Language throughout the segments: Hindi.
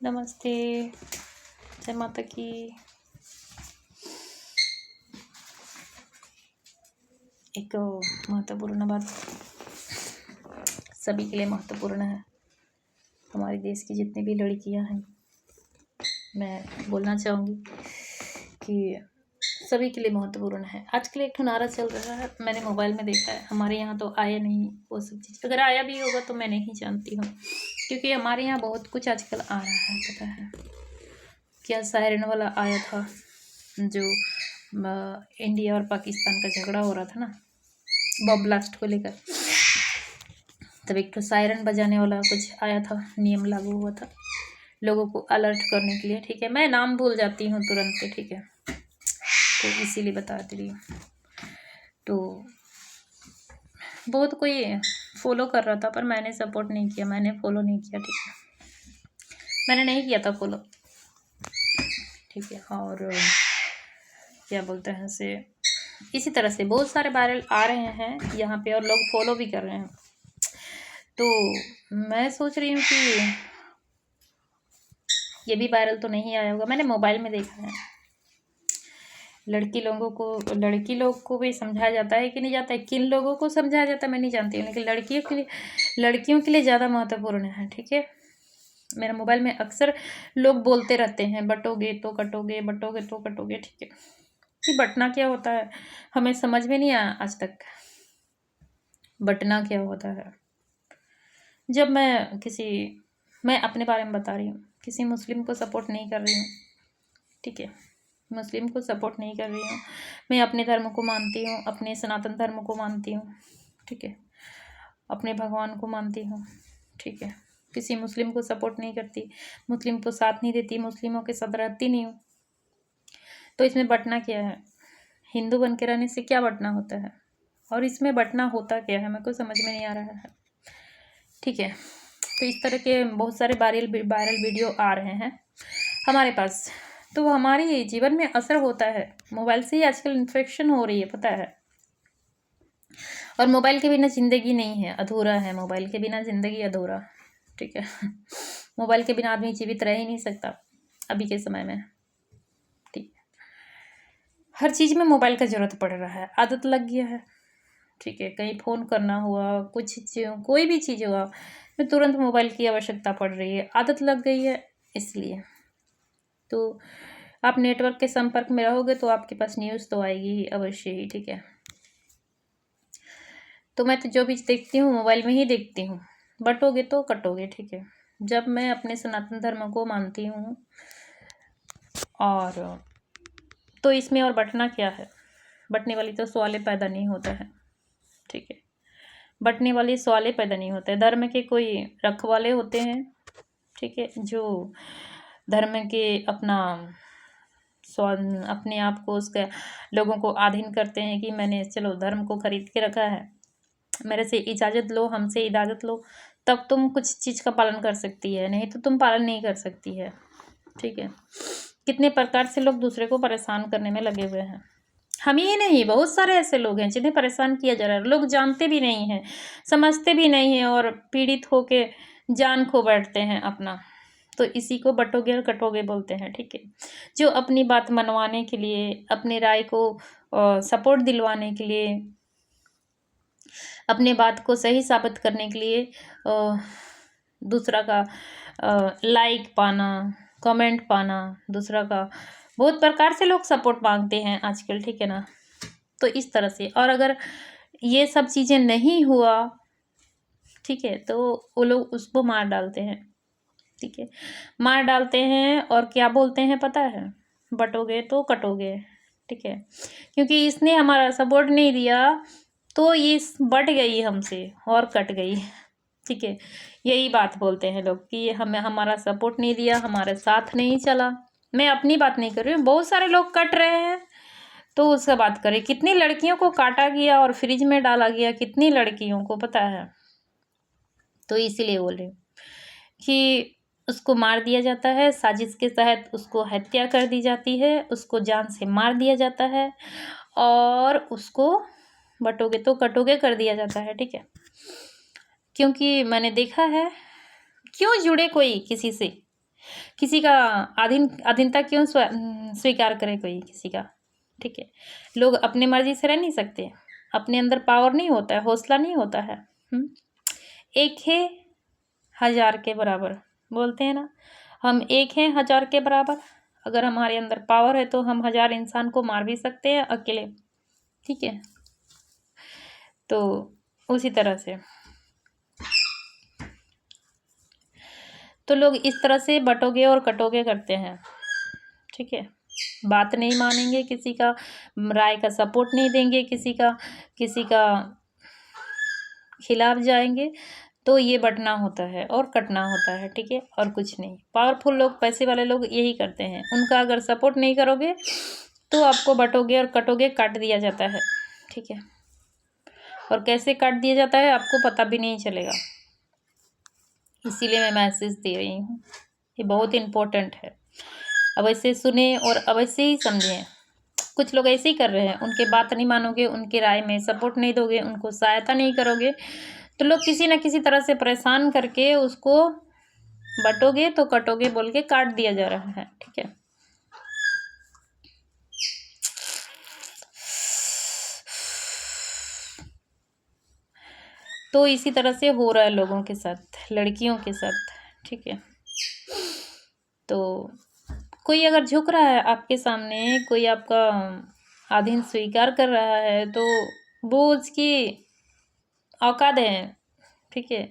नमस्ते। जय माता की। एक महत्वपूर्ण बात सभी के लिए महत्वपूर्ण है। हमारे देश की जितनी भी लड़कियां हैं, मैं बोलना चाहूँगी कि सभी के लिए महत्वपूर्ण है। आजकल एक ठो नारा चल रहा है, मैंने मोबाइल में देखा है। हमारे यहाँ तो आया नहीं वो सब चीज़, अगर आया भी होगा तो मैं नहीं जानती हूँ, क्योंकि हमारे यहाँ बहुत कुछ आजकल आ रहा है। पता है क्या, सायरन वाला आया था जो इंडिया और पाकिस्तान का झगड़ा हो रहा था ना, बम ब्लास्ट को लेकर, तब एक तो सायरन बजाने वाला कुछ आया था, नियम लागू हुआ था लोगों को अलर्ट करने के लिए। ठीक है, मैं नाम भूल जाती हूँ तुरंत से, ठीक है, तो इसीलिए बता रही हूँ। तो बहुत कोई फॉलो कर रहा था, पर मैंने सपोर्ट नहीं किया, मैंने फॉलो नहीं किया। ठीक है, मैंने नहीं किया था फॉलो। ठीक है, और क्या बोलते हैं से, इसी तरह से बहुत सारे वायरल आ रहे हैं यहाँ पे और लोग फॉलो भी कर रहे हैं। तो मैं सोच रही हूँ कि ये भी वायरल तो नहीं आया होगा, मैंने मोबाइल में देखा है। लड़की लोग को भी समझाया जाता है कि नहीं जाता है, किन लोगों को समझाया जाता है मैं नहीं जानती हूँ, लेकिन लड़कियों के लिए ज़्यादा महत्वपूर्ण है। ठीक है, मेरे मोबाइल में अक्सर लोग बोलते रहते हैं, बटोगे तो कटोगे, बटोगे तो कटोगे। ठीक है, कि बटना क्या होता है हमें समझ में नहीं आया आज तक, बटना क्या होता है। जब मैं अपने बारे में बता रही हूँ, किसी मुस्लिम को सपोर्ट नहीं कर रही हूँ। ठीक है, मुस्लिम को सपोर्ट नहीं कर रही हूँ, मैं अपने धर्म को मानती हूँ, अपने सनातन धर्म को मानती हूँ। ठीक है, अपने भगवान को मानती हूँ। ठीक है, किसी मुस्लिम को सपोर्ट नहीं करती, मुस्लिम को साथ नहीं देती, मुस्लिमों के साथ रहती नहीं हूँ। तो इसमें बटना क्या है? हिंदू बन के रहने से क्या बटना होता है, और इसमें बटना होता क्या है, मेरे को समझ में नहीं आ रहा है। ठीक है, तो इस तरह के बहुत सारे वायरल वीडियो आ रहे हैं हमारे पास, तो हमारे जीवन में असर होता है। मोबाइल से ही आजकल इन्फेक्शन हो रही है, पता है। और मोबाइल के बिना ज़िंदगी नहीं है, अधूरा है, मोबाइल के बिना ज़िंदगी अधूरा। ठीक है, मोबाइल के बिना आदमी जीवित रह ही नहीं सकता अभी के समय में। ठीक है, हर चीज़ में मोबाइल का ज़रूरत पड़ रहा है, आदत लग गया है। ठीक है, कहीं फ़ोन करना हुआ, कोई भी चीज़ हुआ, में तुरंत मोबाइल की आवश्यकता पड़ रही है, आदत लग गई है इसलिए। तो आप नेटवर्क के संपर्क में रहोगे तो आपके पास न्यूज़ तो आएगी ही अवश्य ही। ठीक है, तो मैं तो जो भी देखती हूँ मोबाइल में ही देखती हूँ, बटोगे तो कटोगे। ठीक है, जब मैं अपने सनातन धर्म को मानती हूँ, और तो इसमें और बटना क्या है, बटने वाली तो सवाल पैदा नहीं होता है। ठीक है, बटने वाली सवाल पैदा नहीं होता है। धर्म के कोई रखवाले होते हैं, ठीक है, जो धर्म के अपने आप को उसका लोगों को अधीन करते हैं कि मैंने चलो धर्म को खरीद के रखा है, मेरे से इजाज़त लो, हमसे इजाज़त लो, तब तुम कुछ चीज़ का पालन कर सकती है, नहीं तो तुम पालन नहीं कर सकती है। ठीक है, कितने प्रकार से लोग दूसरे को परेशान करने में लगे हुए हैं। हम ही नहीं, बहुत सारे ऐसे लोग हैं जिन्हें परेशान किया जा रहा है। लोग जानते भी नहीं हैं, समझते भी नहीं हैं, और पीड़ित होके जान खो बैठते हैं अपना। तो इसी को बटोगे और कटोगे बोलते हैं। ठीक है, जो अपनी बात मनवाने के लिए, अपनी राय को सपोर्ट दिलवाने के लिए, अपने बात को सही साबित करने के लिए दूसरा का लाइक पाना, कमेंट पाना, दूसरा का बहुत प्रकार से लोग सपोर्ट मांगते हैं आजकल। ठीक है ना, तो इस तरह से, और अगर ये सब चीज़ें नहीं हुआ, ठीक है, तो वो लोग उसको मार डालते हैं। ठीक है, मार डालते हैं, और क्या बोलते हैं पता है, बटोगे तो कटोगे। ठीक है, क्योंकि इसने हमारा सपोर्ट नहीं दिया तो ये बट गई हमसे और कट गई। ठीक है, यही बात बोलते हैं लोग कि हमें हमारा सपोर्ट नहीं दिया, हमारे साथ नहीं चला। मैं अपनी बात नहीं कर रही हूँ, बहुत सारे लोग कट रहे हैं तो उसका बात करें। कितनी लड़कियों को काटा गया और फ्रिज में डाला गया, कितनी लड़कियों को पता है। तो इसीलिए बोल रही हूँ कि उसको मार दिया जाता है, साजिश के तहत उसको हत्या कर दी जाती है, उसको जान से मार दिया जाता है, और उसको बटोगे तो कटोगे कर दिया जाता है। ठीक है, क्योंकि मैंने देखा है, क्यों जुड़े कोई किसी से, किसी का अधीनता क्यों स्वीकार करे कोई किसी का, ठीक है। लोग अपनी मर्जी से रह नहीं सकते, अपने अंदर पावर नहीं होता है, हौसला नहीं होता है। एक है हजार के बराबर, बोलते हैं ना, हम एक हैं हजार के बराबर। अगर हमारे अंदर पावर है तो हम 1000 इंसान को मार भी सकते हैं अकेले, ठीक है। तो उसी तरह से तो लोग इस तरह से बटोगे और कटोगे करते हैं, ठीक है। बात नहीं मानेंगे, किसी का राय का सपोर्ट नहीं देंगे, किसी का खिलाफ जाएंगे, तो ये बटना होता है और कटना होता है, ठीक है, और कुछ नहीं। पावरफुल लोग, पैसे वाले लोग यही करते हैं। उनका अगर सपोर्ट नहीं करोगे तो आपको बटोगे और कटोगे, काट दिया जाता है, ठीक है। और कैसे काट दिया जाता है आपको पता भी नहीं चलेगा। इसीलिए मैं मैसेज दे रही हूँ, ये बहुत इम्पोर्टेंट है। अवश्य सुने और अवश्य ही समझें। कुछ लोग ऐसे ही कर रहे हैं, उनके बात नहीं मानोगे, उनके राय में सपोर्ट नहीं दोगे, उनको सहायता नहीं करोगे, तो लोग किसी न किसी तरह से परेशान करके उसको बटोगे तो कटोगे बोल के काट दिया जा रहा है, ठीक है। तो इसी तरह से हो रहा है लोगों के साथ, लड़कियों के साथ, ठीक है। तो कोई अगर झुक रहा है आपके सामने, कोई आपका अधीन स्वीकार कर रहा है, तो वो उसकी औकात है, ठीक है।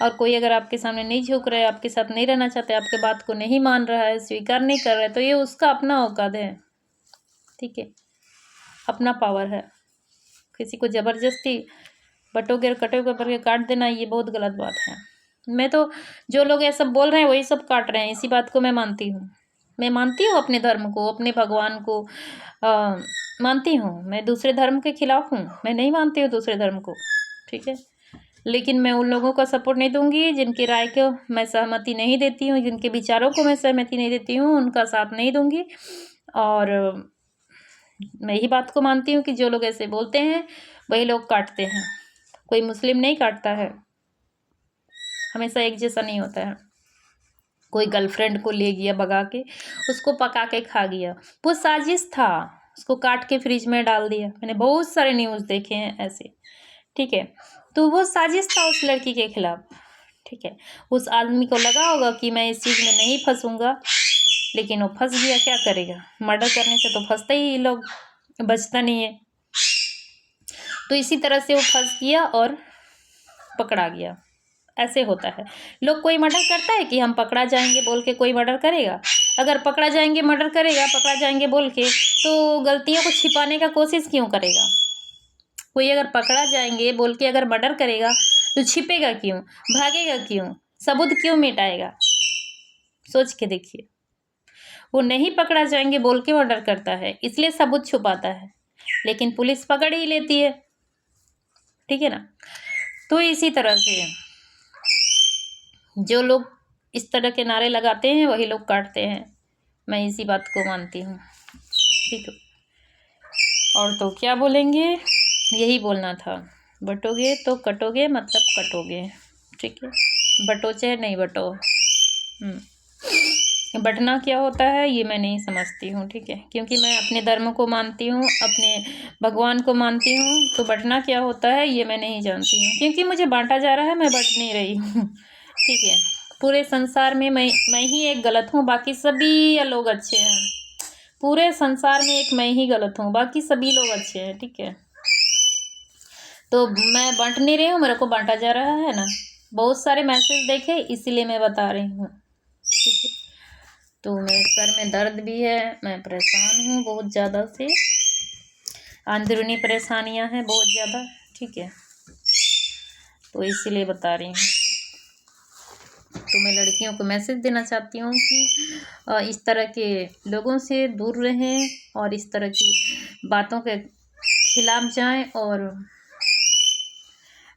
और कोई अगर आपके सामने नहीं झुक रहा है, आपके साथ नहीं रहना चाहता है, आपके बात को नहीं मान रहा है, स्वीकार नहीं कर रहा है, तो ये उसका अपना औकात है, ठीक है, अपना पावर है। किसी को ज़बरदस्ती बटोगे और कटोगे करके काट देना, ये बहुत गलत बात है। मैं तो, जो लोग ये सब बोल रहे हैं वही सब काट रहे हैं, इसी बात को मैं मानती हूँ। मैं मानती हूँ अपने धर्म को, अपने भगवान को मानती हूँ। मैं दूसरे धर्म के खिलाफ हूँ, मैं नहीं मानती हूँ दूसरे धर्म को, ठीक है। लेकिन मैं उन लोगों का सपोर्ट नहीं दूंगी जिनकी राय को मैं सहमति नहीं देती हूँ, जिनके विचारों को मैं सहमति नहीं देती हूँ, उनका साथ नहीं दूंगी। और मैं यही बात को मानती हूँ कि जो लोग ऐसे बोलते हैं वही लोग काटते हैं। कोई मुस्लिम नहीं काटता है, हमेशा एक जैसा नहीं होता है। कोई गर्लफ्रेंड को ले गया भगा के, उसको पका के खा गया, वो साजिश था, उसको काट के फ्रिज में डाल दिया। मैंने बहुत सारे न्यूज़ देखे हैं ऐसे, ठीक है। तो वो साजिश था उस लड़की के खिलाफ, ठीक है। उस आदमी को लगा होगा कि मैं इस चीज़ में नहीं फंसूंगा, लेकिन वो फंस गया। क्या करेगा, मर्डर करने से तो फंसते ही लोग, बचता नहीं है। तो इसी तरह से वो फंस गया और पकड़ा गया। ऐसे होता है। लोग, कोई मर्डर करता है कि हम पकड़ा जाएंगे बोल के कोई मर्डर करेगा? अगर पकड़ा जाएंगे मर्डर करेगा, पकड़ा जाएंगे बोल के, तो गलतियों को छिपाने का कोशिश क्यों करेगा? कोई अगर पकड़ा जाएंगे बोल के अगर मर्डर करेगा तो छिपेगा क्यों, भागेगा क्यों, सबूत क्यों मिटाएगा? सोच के देखिए। वो नहीं पकड़ा जाएंगे बोल के मर्डर करता है, इसलिए सबूत छुपाता है, लेकिन पुलिस पकड़ ही लेती है, ठीक है ना। तो इसी तरह से जो लोग इस तरह के नारे लगाते हैं वही लोग काटते हैं। मैं इसी बात को मानती हूँ, ठीक है। और तो क्या बोलेंगे, यही बोलना था। बटोगे तो कटोगे, मतलब कटोगे, ठीक है। बटो चाहे नहीं बटो। बटना क्या होता है ये मैं नहीं समझती हूँ, ठीक है, क्योंकि मैं अपने धर्म को मानती हूँ, अपने भगवान को मानती हूँ। तो बटना क्या होता है ये मैं नहीं जानती हूँ, क्योंकि मुझे बांटा जा रहा है, मैं बट नहीं रही हूँ, ठीक है। पूरे संसार में मैं ही एक गलत हूँ, बाकी सभी लोग अच्छे हैं। पूरे संसार में एक मैं ही गलत हूँ, बाकी सभी लोग अच्छे हैं, ठीक है। तो मैं बांट नहीं रही हूँ, मेरे को बांटा जा रहा है ना। बहुत सारे मैसेज देखे, इसीलिए मैं बता रही हूँ, ठीक है। तो मेरे सर में दर्द भी है, मैं परेशान हूँ बहुत ज़्यादा से, अंदरूनी परेशानियाँ हैं बहुत ज़्यादा, ठीक है। तो इसीलिए बता रही हूँ। तो मैं लड़कियों को मैसेज देना चाहती हूँ कि इस तरह के लोगों से दूर रहें और इस तरह की बातों के खिलाफ जाएं, और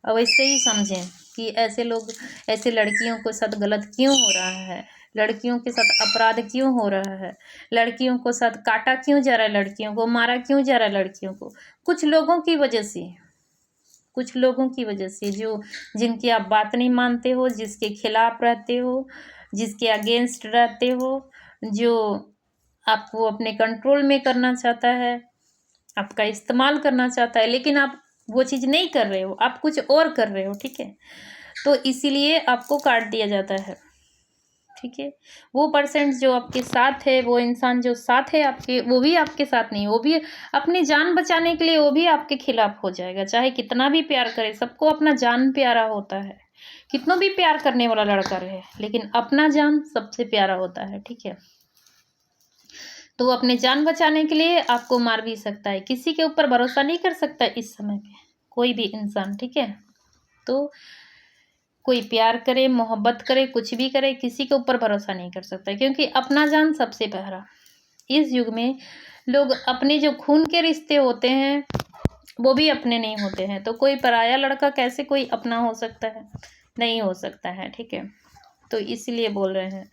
अवश्य ही समझें कि ऐसे लोग, ऐसे लड़कियों के साथ गलत क्यों हो रहा है, लड़कियों के साथ अपराध क्यों हो रहा है, लड़कियों को साथ काटा क्यों जा रहा है, लड़कियों को मारा क्यों जा रहा है, लड़कियों को कुछ लोगों की वजह से, कुछ लोगों की वजह से, जो जिनकी आप बात नहीं मानते हो, जिसके खिलाफ रहते हो, जिसके अगेंस्ट रहते हो, जो आपको अपने कंट्रोल में करना चाहता है, आपका इस्तेमाल करना चाहता है, लेकिन आप वो चीज़ नहीं कर रहे हो, आप कुछ और कर रहे हो, ठीक है। तो इसीलिए आपको काट दिया जाता है, ठीक है। वो परसेंट जो आपके साथ है, वो इंसान जो साथ है आपके, वो भी आपके साथ नहीं, वो भी अपनी जान बचाने के लिए वो भी आपके खिलाफ हो जाएगा। चाहे कितना भी प्यार करे, सबको अपना जान प्यारा होता है, कितना भी प्यार करने वाला लड़का रहे, लेकिन अपना जान सबसे प्यारा होता है, ठीक है। तो वो अपने जान बचाने के लिए आपको मार भी सकता है। किसी के ऊपर भरोसा नहीं कर सकता इस समय पे कोई भी इंसान, ठीक है। तो कोई प्यार करे, मोहब्बत करे, कुछ भी करे, किसी के ऊपर भरोसा नहीं कर सकता, क्योंकि अपना जान सबसे प्यारा। इस युग में लोग अपने जो खून के रिश्ते होते हैं वो भी अपने नहीं होते हैं, तो कोई पराया लड़का कैसे कोई अपना हो सकता है? नहीं हो सकता है, ठीक है। तो इसलिए बोल रहे हैं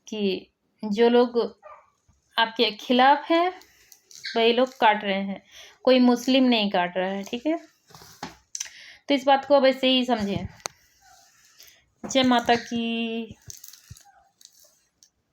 कि जो लोग आपके खिलाफ हैं वही लोग काट रहे हैं, कोई मुस्लिम नहीं काट रहा है, ठीक है। तो इस बात को अब ऐसे ही समझें। जय माता की।